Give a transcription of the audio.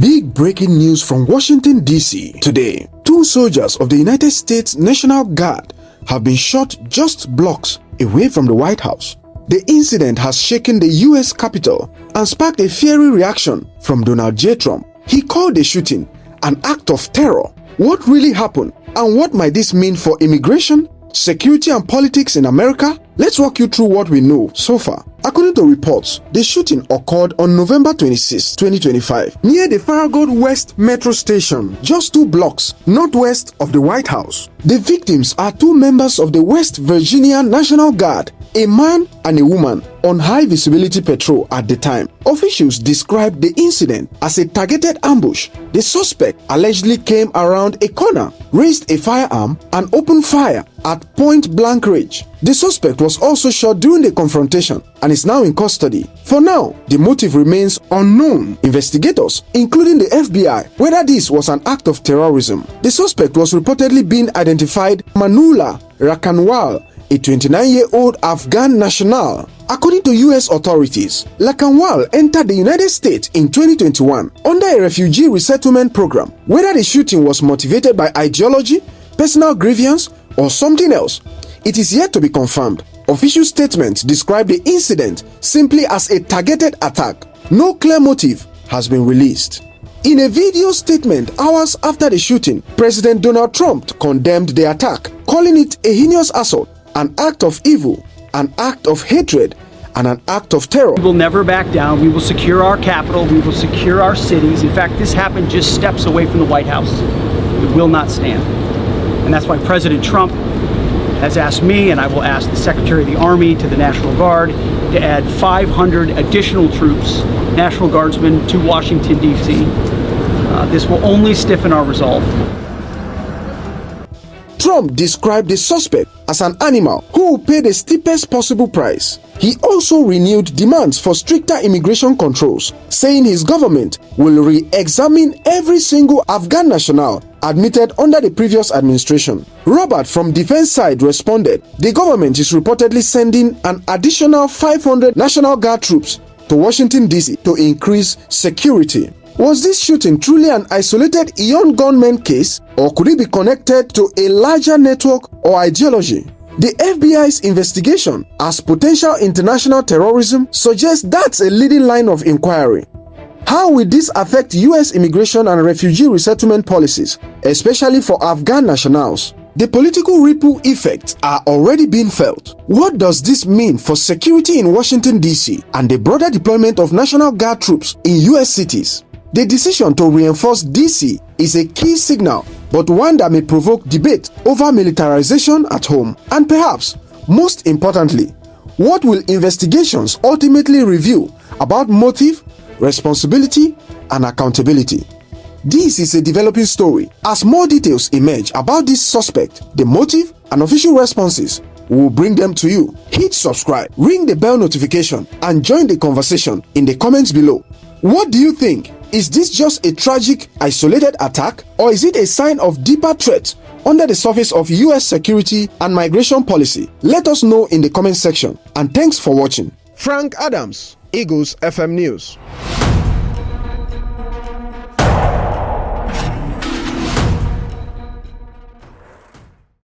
Big breaking news from Washington, D.C. today. 2 soldiers of the United States National Guard have been shot just blocks away from the White House. The incident has shaken the U.S. Capitol and sparked a fiery reaction from Donald J. Trump. He called the shooting an act of terror. What really happened, and what might this mean for immigration, security and politics in America? Let's walk you through what we know so far. According to reports, the shooting occurred on November 26, 2025, near the Farragut West Metro Station, just 2 blocks northwest of the White House. The victims are 2 members of the West Virginia National Guard, a man and a woman, on high visibility patrol at the time. Officials described the incident as a targeted ambush. The suspect allegedly came around a corner, raised a firearm, and opened fire at point-blank range. The suspect was also shot during the confrontation and is now in custody. For now, the motive remains unknown. Investigators, including the FBI, whether this was an act of terrorism. The suspect was reportedly being identified Manula Rakanwal, a 29-year-old Afghan national. According to U.S. authorities, Lakanwal entered the United States in 2021 under a refugee resettlement program. Whether the shooting was motivated by ideology, personal grievance, or something else, it is yet to be confirmed. Official statements describe the incident simply as a targeted attack. No clear motive has been released. In a video statement hours after the shooting, President Donald Trump condemned the attack, calling it a heinous assault, an act of evil, an act of hatred, and an act of terror. We will never back down. We will secure our capital. We will secure our cities. In fact, this happened just steps away from the White House. It will not stand. And that's why President Trump has asked me, and I will ask the Secretary of the Army, to the National Guard, to add 500 additional troops, National Guardsmen, to Washington, D.C. This will only stiffen our resolve. Trump described the suspect as an animal who will pay the steepest possible price. He also renewed demands for stricter immigration controls, saying his government will re-examine every single Afghan national admitted under the previous administration. Robert from defense side responded, the government is reportedly sending an additional 500 National Guard troops to Washington, D.C. to increase security. Was this shooting truly an isolated gunman case, or could it be connected to a larger network or ideology? The FBI's investigation as potential international terrorism suggests that's a leading line of inquiry. How will this affect U.S. immigration and refugee resettlement policies, especially for Afghan nationals? The political ripple effects are already being felt. What does this mean for security in Washington, D.C. and the broader deployment of National Guard troops in U.S. cities? The decision to reinforce D.C. is a key signal, but one that may provoke debate over militarization at home. And perhaps, most importantly, what will investigations ultimately reveal about motive, responsibility, and accountability? This is a developing story. As more details emerge about this suspect, the motive, and official responses, we will bring them to you. Hit subscribe, ring the bell notification, and join the conversation in the comments below. What do you think? Is this just a tragic, isolated attack, or is it a sign of deeper threat under the surface of US security and migration policy? Let us know in the comment section. And thanks for watching. Frank Adams, Eagles FM News.